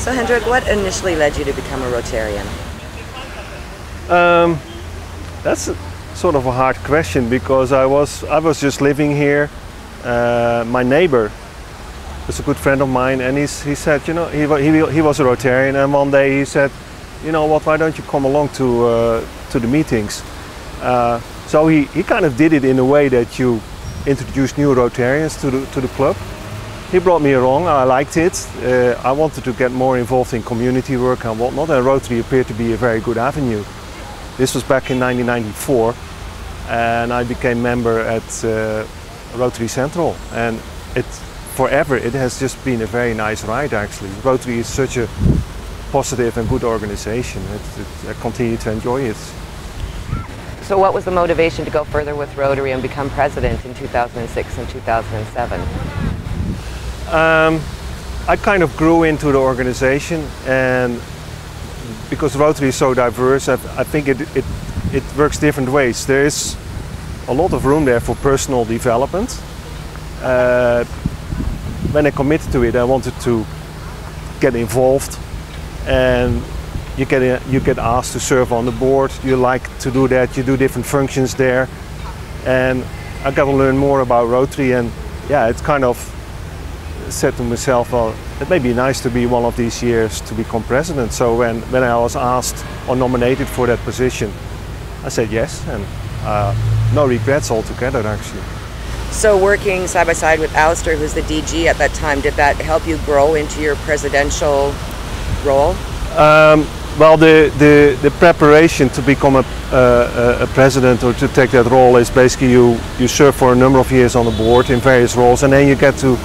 So Hendrik, what initially led you to become a Rotarian? That's sort of a hard question because I was just living here. My neighbor was a good friend of mine, and he said, you know, he was a Rotarian, and one day he said, you know what, why don't you come along to the meetings? So he kind of did it in a way that you introduce new Rotarians to the club. He brought me along, I liked it. I wanted to get more involved in community work and whatnot, and Rotary appeared to be a very good avenue. This was back in 1994, and I became member at Rotary Central, and forever it has just been a very nice ride actually. Rotary is such a positive and good organization. I continue to enjoy it. So what was the motivation to go further with Rotary and become president in 2006 and 2007? I kind of grew into the organization, and because Rotary is so diverse, I think it works different ways. There is a lot of room there for personal development. When I committed to it, I wanted to get involved, and you get asked to serve on the board. You like to do that. You do different functions there, and I got to learn more about Rotary. And yeah, it kind of said to myself, well, it may be nice to be one of these years to become president. So when I was asked or nominated for that position, I said yes, and no regrets altogether actually. So working side by side with Alistair, who's the DG at that time, did that help you grow into your presidential role? Well, the preparation to become a president or to take that role is basically you serve for a number of years on the board in various roles, and then you get to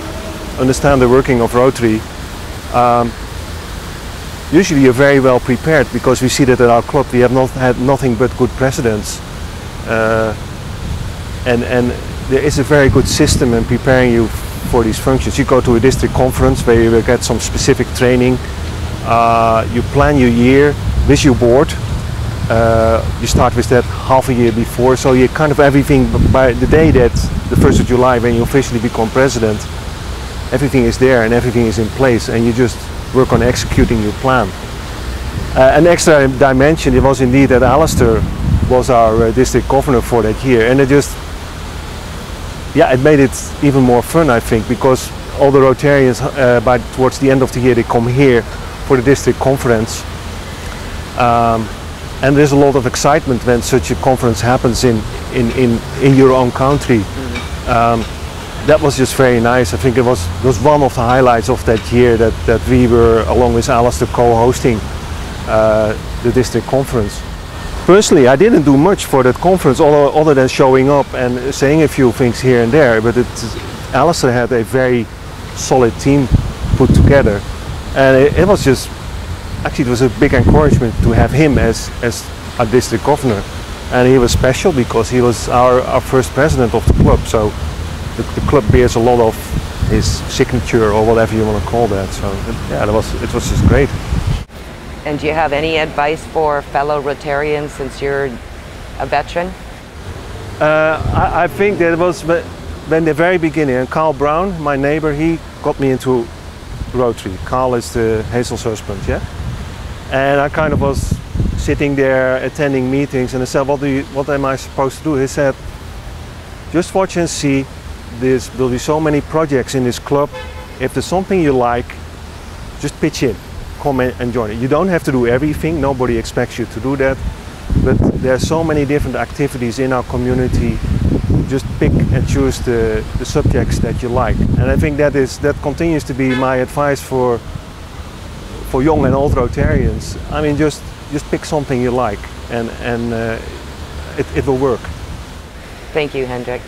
understand the working of Rotary. Usually you're very well prepared, because we see that at our club we have not had nothing but good presidents, and there is a very good system in preparing you for these functions. You go to a district conference where you will get some specific training. You plan your year with your board. You start with that half a year before, so you kind of everything by the day that the 1st of July when you officially become president, everything is there and everything is in place, and you just work on executing your plan. An extra dimension, it was indeed that Alistair was our district governor for that year, and it made it even more fun, I think, because all the Rotarians towards the end of the year they come here for the district conference, and there's a lot of excitement when such a conference happens in your own country. That was just very nice. I think it was one of the highlights of that year that we were, along with Alistair, co-hosting the district conference. Personally, I didn't do much for that conference other than showing up and saying a few things here and there, but Alistair had a very solid team put together, and it was just, actually it was a big encouragement to have him as our district governor, and he was special because he was our first president of the club, so the club bears a lot of his signature, or whatever you want to call that. So yeah, it was just great. And do you have any advice for fellow Rotarians, since you're a veteran? I think that it was when the very beginning, and Carl Brown, my neighbor, he got me into Rotary. Carl is Hazel's husband, yeah? And I kind of was sitting there attending meetings, and I said, what am I supposed to do? He said, just watch and see. There will be so many projects in this club. If there's something you like, just pitch in. Come and join it. You don't have to do everything, nobody expects you to do that, but there are so many different activities in our community. Just pick and choose the subjects that you like, and I think that continues to be my advice for young and old Rotarians. I mean, just pick something you like, and it will work. Thank you, Hendrik.